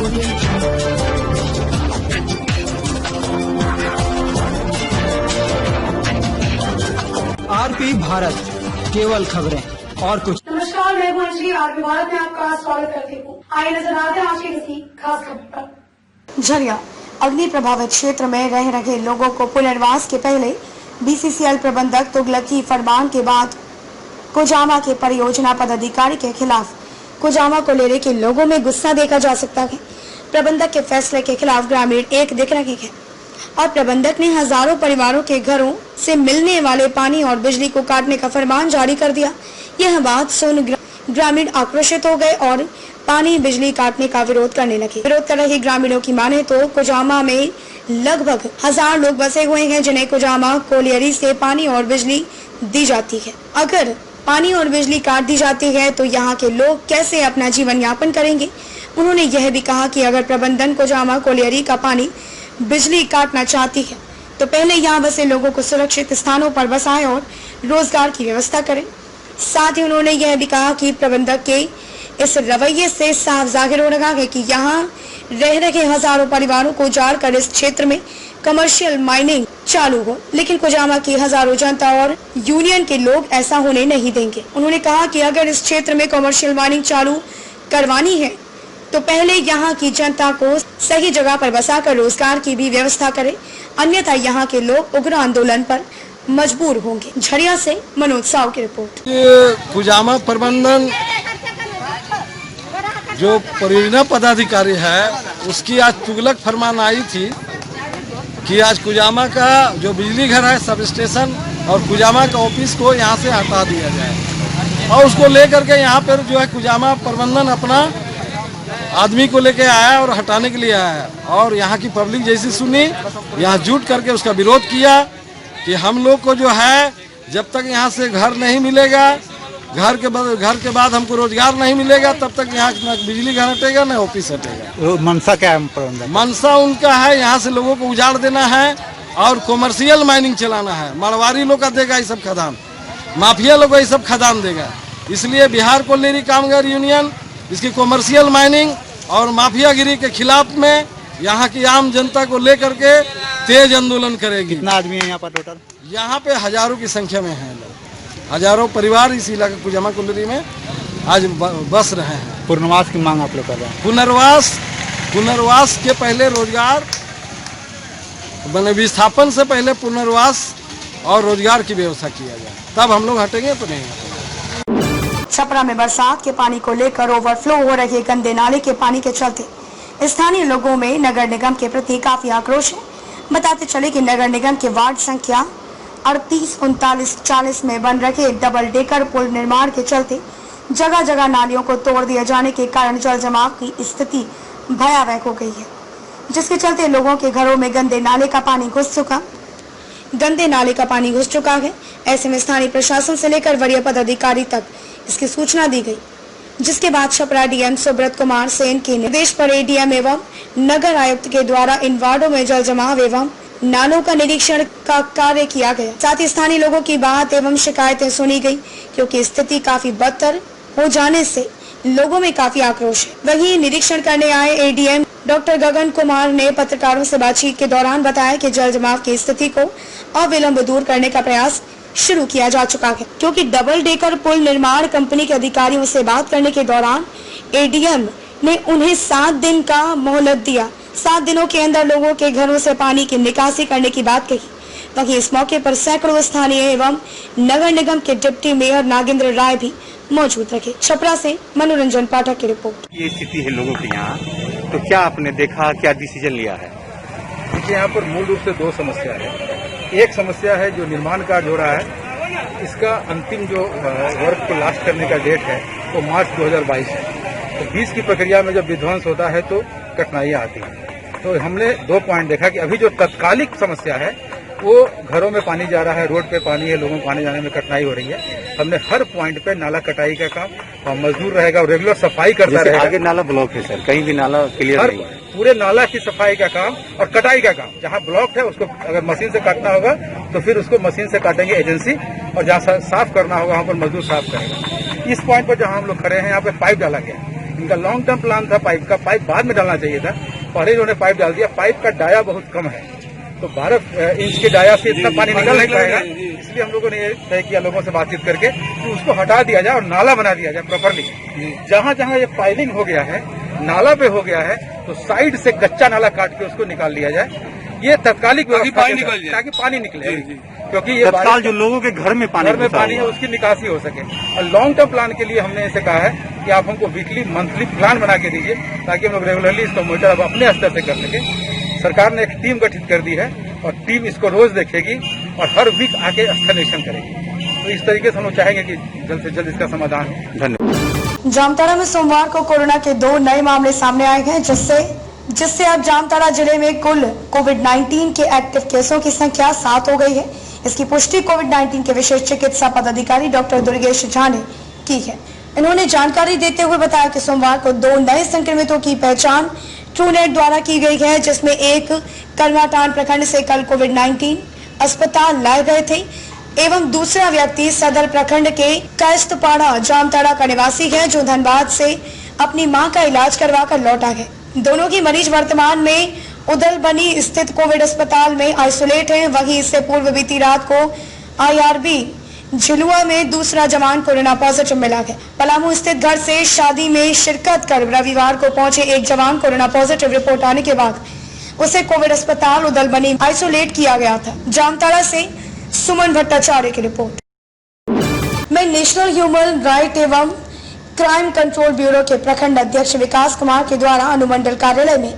RP Bharat, केवल खबरें और कुछ। नमस्कार, मैं हूं अंजलि। आरपी भारत में आपका स्वागत करती हूँ। आइए नजर डालते हैं आज की किसी खास खबर पर। झरिया अग्नि प्रभावित क्षेत्र में रह रहे लोगों को पुनर्वास के पहले बीसीसीएल प्रबंधक तुगलकी फरमान के बाद कुजामा के परियोजना पदाधिकारी के खिलाफ कुजामा को लेने के लोगों में गुस्सा देखा जा सकता है। प्रबंधक के फैसले के खिलाफ ग्रामीण एक दिख रहे हैं और प्रबंधक ने हजारों परिवारों के घरों से मिलने वाले पानी और बिजली को काटने का फरमान जारी कर दिया। यह बात सुन ग्रामीण आक्रोशित हो गए और पानी बिजली काटने का विरोध करने लगे। विरोध कर रहे ग्रामीणों की माने तो कुजामा में लगभग 1000 लोग बसे हुए हैं जिन्हें कुजामा कोलियरी से पानी और बिजली दी जाती है। अगर पानी और बिजली काट दी जाती है तो यहाँ के लोग कैसे अपना जीवन यापन करेंगे। उन्होंने यह भी कहा कि अगर प्रबंधन कुजामा कोलियरी का पानी बिजली काटना चाहती है तो पहले यहाँ बसे लोगों को सुरक्षित स्थानों पर बसाएं और रोजगार की व्यवस्था करें। साथ ही उन्होंने यह भी कहा कि प्रबंधक के इस रवैये से साफ जाहिर हो रहा है कि यहाँ रह रहे हजारों परिवारों को उजाड़ कर इस क्षेत्र में कमर्शियल माइनिंग चालू हो, लेकिन कुजामा की हजारों जनता और यूनियन के लोग ऐसा होने नहीं देंगे। उन्होंने कहा कि अगर इस क्षेत्र में कमर्शियल माइनिंग चालू करवानी है तो पहले यहाँ की जनता को सही जगह पर बसाकर रोजगार की भी व्यवस्था करें, अन्यथा यहाँ के लोग उग्र आंदोलन पर मजबूर होंगे। झरिया से मनोज साव की रिपोर्ट। कुजामा प्रबंधन जो परियोजना पदाधिकारी है उसकी आज तुगलक फरमान आई थी कि आज कुजामा का जो बिजली घर है सब स्टेशन और कुजामा का ऑफिस को यहाँ से हटा दिया जाए और उसको लेकर के यहाँ पर जो है कुजामा प्रबंधन अपना आदमी को लेके आया और हटाने के लिए आया और यहाँ की पब्लिक जैसी सुनी यहाँ जुट करके उसका विरोध किया कि हम लोग को जो है जब तक यहाँ से घर नहीं मिलेगा, घर के बाद हमको रोजगार नहीं मिलेगा, तब तक यहाँ न बिजली घर हटेगा न ऑफिस हटेगा। मनसा क्या है? मनसा उनका है यहाँ से लोगों को उजाड़ देना है और कॉमर्शियल माइनिंग चलाना है। मरवारी लोग का देगा ये सब खदान, माफिया लोग का ये सब खदान देगा। इसलिए बिहार कोयलेरी कामगार यूनियन इसकी कॉमर्शियल माइनिंग और माफियागिरी के खिलाफ में यहाँ की आम जनता को लेकर के तेज आंदोलन करेगी। कितना आदमी है यहाँ पर टोटल? यहाँ पे हजारों की संख्या में हैं लोग, हजारों परिवार इस इलाके कुजामा कोयलेरी में आज बस रहे हैं। पुनर्वास की मांग आप लोग कर रहे हैं? पुनर्वास के पहले रोजगार बने विस्थापन से पहले पुनर्वास और रोजगार की व्यवस्था किया जाए, तब हम लोग हटेंगे तो नहीं हटेंगे। छपरा में बरसात के पानी को लेकर ओवरफ्लो हो रहे गंदे नाले के पानी के चलते स्थानीय लोगों में नगर निगम के प्रति काफी आक्रोश है। बताते चले कि नगर निगम के वार्ड संख्या 38, 39, 40 में बन रहे डबल डेकर पुल निर्माण के चलते जगह जगह नालियों को तोड़ दिए जाने के कारण जल जमाव की स्थिति भयावह हो गई है, जिसके चलते लोगों के घरों में गंदे नाले का पानी घुस चुका है। ऐसे में स्थानीय प्रशासन से लेकर वरीय पदाधिकारी तक इसकी सूचना दी गई, जिसके बाद छपरा डीएम सुब्रत कुमार सेन के निर्देश पर एडीएम एवं नगर आयुक्त के द्वारा इन वार्डों में जल जमाव एवं नालों का निरीक्षण का कार्य किया गया। साथ ही स्थानीय लोगों की बात एवं शिकायतें सुनी गई, क्योंकि स्थिति काफी बदतर हो जाने से लोगों में काफी आक्रोश है। वहीं निरीक्षण करने आए एडीएम डॉक्टर गगन कुमार ने पत्रकारों से बातचीत के दौरान बताया कि जल जमाव की स्थिति को अविलंब दूर करने का प्रयास शुरू किया जा चुका है, क्योंकि डबल डेकर पुल निर्माण कंपनी के अधिकारियों से बात करने के दौरान एडीएम ने उन्हें 7 दिन का मोहलत दिया। 7 दिनों के अंदर लोगों के घरों से पानी की निकासी करने की बात कही। वहीं इस मौके पर सैकड़ों स्थानीय एवं नगर निगम के डिप्टी मेयर नागेंद्र राय भी मौजूद रहे। छपरा से मनोरंजन पाठक की रिपोर्ट। ये स्थिति है लोगों के यहाँ, तो क्या आपने देखा, क्या डिसीजन लिया है? देखिए, यहाँ पर मूल रूप से 2 समस्या है। एक समस्या है जो निर्माण कार्य हो रहा है, इसका अंतिम जो वर्क को लास्ट करने का डेट है वो मार्च 2022 है। तो 20 की प्रक्रिया में जब विध्वंस होता है तो कठिनाइयाँ आती हैं। तो हमने 2 पॉइंट देखा कि अभी जो तत्कालिक समस्या है वो घरों में पानी जा रहा है, रोड पे पानी है, लोगों को आने जाने में कठिनाई हो रही है। हमने हर पॉइंट पे नाला कटाई का काम मजदूर रहेगा और रेगुलर सफाई करता रहेगा। आगे नाला ब्लॉक है सर, कहीं भी नाला क्लियर नहीं है। पूरे नाला की सफाई का काम और कटाई का काम, जहाँ ब्लॉक है उसको अगर मशीन से काटना होगा तो फिर उसको मशीन से काटेंगे एजेंसी, और जहाँ साफ करना होगा वहाँ पर मजदूर साफ करेगा। इस पॉइंट पर जहाँ हम लोग खड़े हैं यहाँ पे पाइप डाला गया, इनका लॉन्ग टर्म प्लान था पाइप का, पाइप बाद में डालना चाहिए था, पहले इन्होंने पाइप डाल दिया। पाइप का डाया बहुत कम है, तो 12 इंच के डाया से इतना पानी निकल नहीं पाएगा, इसलिए हम लोगों ने ये तय किया लोगों से बातचीत करके कि उसको हटा दिया जाए और नाला बना दिया जाए प्रॉपरली। जहाँ जहाँ ये पाइलिंग हो गया है, नाला पे हो गया है, तो साइड से कच्चा नाला काट के उसको निकाल लिया जाए। ये तत्कालिक व्यवस्था ताकि पानी निकले, क्योंकि ये तत्काल जो लोगों के घर में पानी है उसकी निकासी हो सके। और लॉन्ग टर्म प्लान के लिए हमने इसे कहा है कि आप हमको वीकली मंथली प्लान बना के दीजिए, ताकि हम लोग रेगुलरली इसको मॉनिटर अब अपने स्तर से कर सके। सरकार ने एक टीम गठित कर दी है और टीम इसको रोज देखेगी और हर वीक आके स्थल निरीक्षण करेगी। तो इस तरीके से हम लोग चाहेंगे कि जल्द से जल्द इसका समाधान हो। धन्यवाद। जामताड़ा में सोमवार को कोरोना के 2 नए मामले सामने आए हैं, जिससे अब जामताड़ा जिले में कुल कोविड-19 के एक्टिव केसों की संख्या 7 हो गई है। इसकी पुष्टि कोविड-19 के विशेष चिकित्सा पदाधिकारी डॉक्टर दुर्गेश झा ने की है। इन्होंने जानकारी देते हुए बताया कि सोमवार को 2 नए संक्रमितों की पहचान ट्रूनेट द्वारा की गई है, जिसमें एक करमाटान प्रखंड से कल कोविड-19 अस्पताल लाए गए थे एवं दूसरा व्यक्ति सदर प्रखंड के कैस्तपाड़ा जामताड़ा का निवासी है, जो धनबाद से अपनी मां का इलाज करवाकर लौटा है। दोनों की मरीज वर्तमान में उदलबनी स्थित कोविड अस्पताल में आइसोलेट हैं। वहीं इससे पूर्व बीती रात को IRB झिलुआ में दूसरा जवान कोरोना पॉजिटिव मिला है। पलामू स्थित घर से शादी में शिरकत कर रविवार को पहुंचे एक जवान कोरोना पॉजिटिव रिपोर्ट आने के बाद उसे कोविड अस्पताल उदलबनी आइसोलेट किया गया था। जामताड़ा से सुमन भट्टाचार्य की रिपोर्ट। मैं नेशनल ह्यूमन राइट एवं क्राइम कंट्रोल ब्यूरो के प्रखंड अध्यक्ष विकास कुमार के द्वारा अनुमंडल कार्यालय में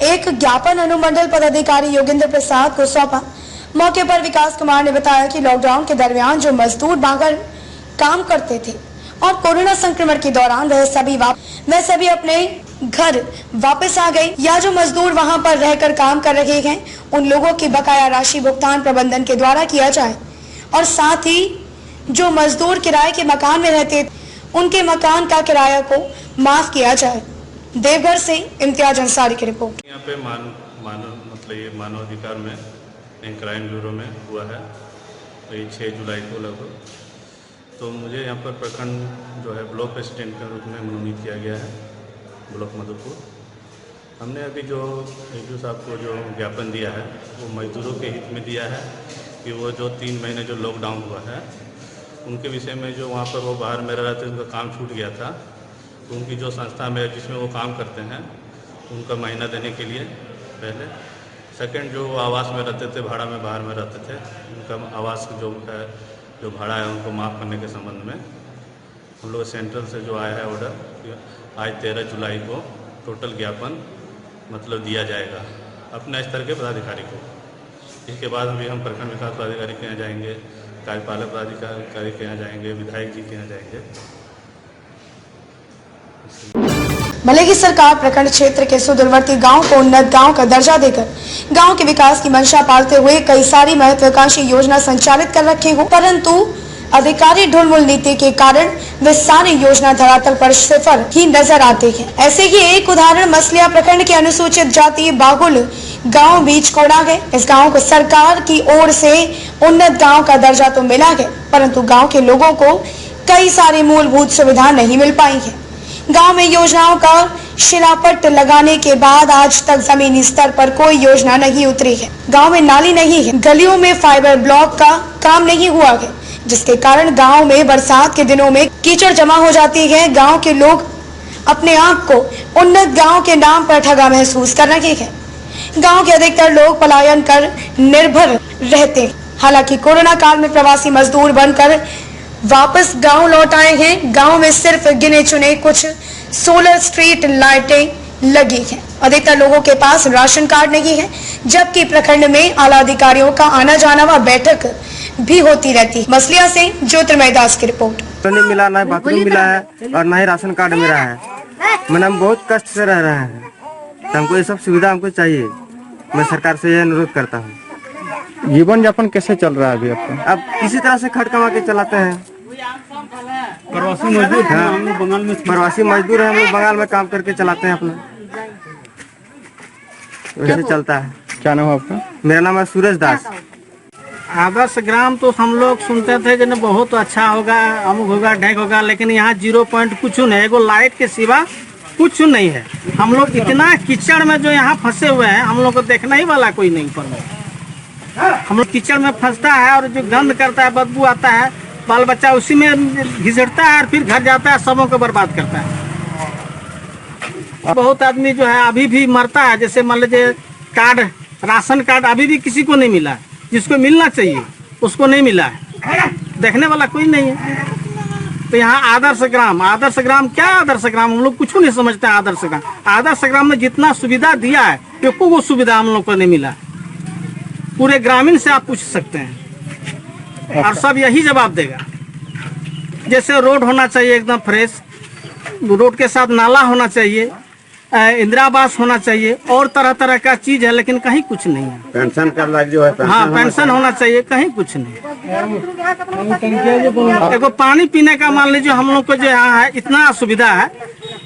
एक ज्ञापन अनुमंडल पदाधिकारी योगेंद्र प्रसाद को सौंपा। मौके पर विकास कुमार ने बताया कि लॉकडाउन के दरमियान जो मजदूर बाहर काम करते थे और कोरोना संक्रमण के दौरान वह सभी अपने घर वापस आ गए, या जो मजदूर वहां पर रहकर काम कर रहे हैं उन लोगों की बकाया राशि भुगतान प्रबंधन के द्वारा किया जाए, और साथ ही जो मजदूर किराए के मकान में रहते उनके मकान का किराया को माफ किया जाए। देवघर से इम्तियाज अंसारी की रिपोर्ट। यहाँ पे मानवाधिकार में क्राइम ब्यूरो में हुआ है, तो ये 6 जुलाई को लगभग। तो मुझे यहाँ पर प्रखंड जो है ब्लॉक प्रेसिडेंट के रूप में मनोनीत किया गया है, ब्लॉक मधुपुर। हमने अभी जो ADO साहब को जो ज्ञापन दिया है वो मजदूरों के हित में दिया है कि वो जो 3 महीने जो लॉकडाउन हुआ है उनके विषय में, जो वहाँ पर वो बाहर में रह रहे थे, उनका काम छूट गया था, तो उनकी जो संस्था में जिसमें वो काम करते हैं उनका महीना देने के लिए पहले। सेकंड, जो आवास में रहते थे, भाड़ा में बाहर में रहते थे, उनका आवास जो है जो भाड़ा है उनको माफ़ करने के संबंध में हम लोग सेंट्रल से जो आया है ऑर्डर, आज 13 जुलाई को टोटल ज्ञापन मतलब दिया जाएगा अपने स्तर के पदाधिकारी को। इसके बाद अभी हम प्रखंड विकास पदाधिकारी के यहाँ जाएंगे, कार्यपालक पदाधिकारी के यहाँ जाएंगे, विधायक जी के यहाँ जाएंगे। भले ही सरकार प्रखंड क्षेत्र के सुदूरवर्ती गांव को उन्नत गांव का दर्जा देकर गांव के विकास की मंशा पालते हुए कई सारी महत्वाकांक्षी योजना संचालित कर रखे हो, परंतु अधिकारी ढुलमुल नीति के कारण वे सारी योजना धरातल पर सिफर ही नजर आते हैं। ऐसे ही एक उदाहरण मसलिया प्रखंड के अनुसूचित जाति बागुल गांव बीच कोड़ा है। इस गांव को सरकार की ओर से उन्नत गांव का दर्जा तो मिला है, परंतु गांव के लोगों को कई सारी मूलभूत सुविधा नहीं मिल पाई है। गांव में योजनाओं का शिलापट लगाने के बाद आज तक जमीनी स्तर पर कोई योजना नहीं उतरी है। गांव में नाली नहीं है, गलियों में फाइबर ब्लॉक का काम नहीं हुआ है, जिसके कारण गांव में बरसात के दिनों में कीचड़ जमा हो जाती है। गांव के लोग अपने आप को उन्नत गांव के नाम पर ठगा महसूस कर रहे हैं। गांव के अधिकतर लोग पलायन कर निर्भर रहते हैं। हालांकि कोरोना काल में प्रवासी मजदूर बनकर वापस गांव लौट आए हैं। गांव में सिर्फ गिने चुने कुछ सोलर स्ट्रीट लाइटें लगी हैं। अधिकतर लोगों के पास राशन कार्ड नहीं है, जबकि प्रखंड में आला अधिकारियों का आना जाना व बैठक भी होती रहती है। मसलिया से ज्योतिर्मय दास की रिपोर्ट। नहीं मिला, ना बाथरूम मिला है और ना ही राशन कार्ड मिला है। मैंने हम बहुत कष्ट से रह रहे हैं, तो हमको ये सब सुविधा हमको चाहिए। मैं सरकार से यह अनुरोध करता हूँ। जीवन यापन कैसे चल रहा है अभी आपका? अब किसी तरह से खट कमा के चलाते हैं। प्रवासी मजदूर हैं, हम लोग बंगाल में प्रवासी मजदूर है, हम लोग बंगाल में काम करके चलाते हैं अपना, वैसे चलता है। क्या नाम है आपका? मेरा नाम है सूरज दास। आदर्श ग्राम तो हम लोग सुनते थे कि बहुत अच्छा होगा, अमुक होगा, ढेक होगा, लेकिन यहाँ 0 पॉइंट कुछ नहीं। एगो लाइट के सिवा कुछ नहीं है। हम लोग इतना कीचड़ में जो यहाँ फंसे हुए हैं, हम लोग को देखना ही वाला कोई नहीं पर हम लोग कीचड़ में फंसता है और जो गंद करता है, बदबू आता है, बाल बच्चा उसी में घिसटता है और फिर घर जाता है, सबों को बर्बाद करता है। बहुत आदमी जो है अभी भी मरता है। जैसे मान लीजिए कार्ड, राशन कार्ड अभी भी किसी को नहीं मिला है, जिसको मिलना चाहिए उसको नहीं मिला है, देखने वाला कोई नहीं है। तो यहाँ आदर्श ग्राम क्या आदर्श ग्राम, हम लोग कुछ नहीं समझते हैं। आदर्श ग्राम में जितना सुविधा दिया है, एको वो सुविधा हम लोग को नहीं मिला। पूरे ग्रामीण से आप पूछ सकते हैं और सब यही जवाब देगा। जैसे रोड होना चाहिए एकदम फ्रेश, रोड के साथ नाला होना चाहिए, इंदिरा आवास होना चाहिए, और तरह तरह का चीज है, लेकिन कहीं कुछ नहीं है। पेंशन का लाभ जो है, हाँ, पेंशन होना चाहिए, कहीं कुछ नहीं। देखो पानी पीने का मान लीजिए हम लोग को जो यहाँ है इतना सुविधा है,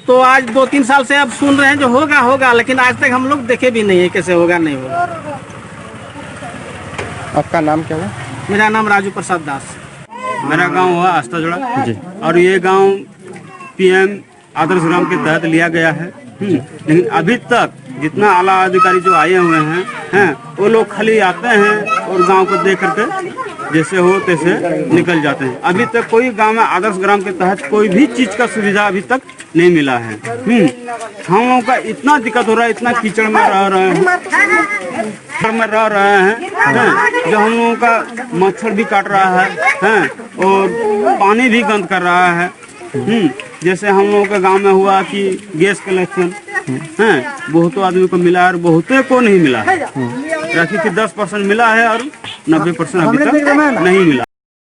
तो आज 2-3 साल से अब सुन रहे हैं जो होगा, लेकिन आज तक हम लोग देखे भी नहीं है कैसे होगा नहीं होगा। आपका नाम क्या है? मेरा नाम राजू प्रसाद दास। मेरा गांव हुआ आस्ताजोड़ा और ये गांव पीएम आदर्श ग्राम के तहत लिया गया है। लेकिन अभी तक जितना आला अधिकारी जो आए हुए हैं वो लोग खाली आते हैं और गांव को देख करके जैसे हो तैसे निकल जाते हैं। अभी तक कोई गांव में आदर्श ग्राम के तहत कोई भी चीज का सुविधा अभी तक नहीं मिला है। हम लोगों का इतना दिक्कत हो रहा है, इतना कीचड़ में रह रहे हैं, जो हम लोगों का मच्छर भी काट रहा है और पानी भी गंद कर रहा है। जैसे हम लोगों के गांव में हुआ कि गैस कलेक्शन बहुतों आदमी को मिला और बहुतों को नहीं मिला है। राखी कि 10% मिला है और 90% अभी तक नहीं मिला।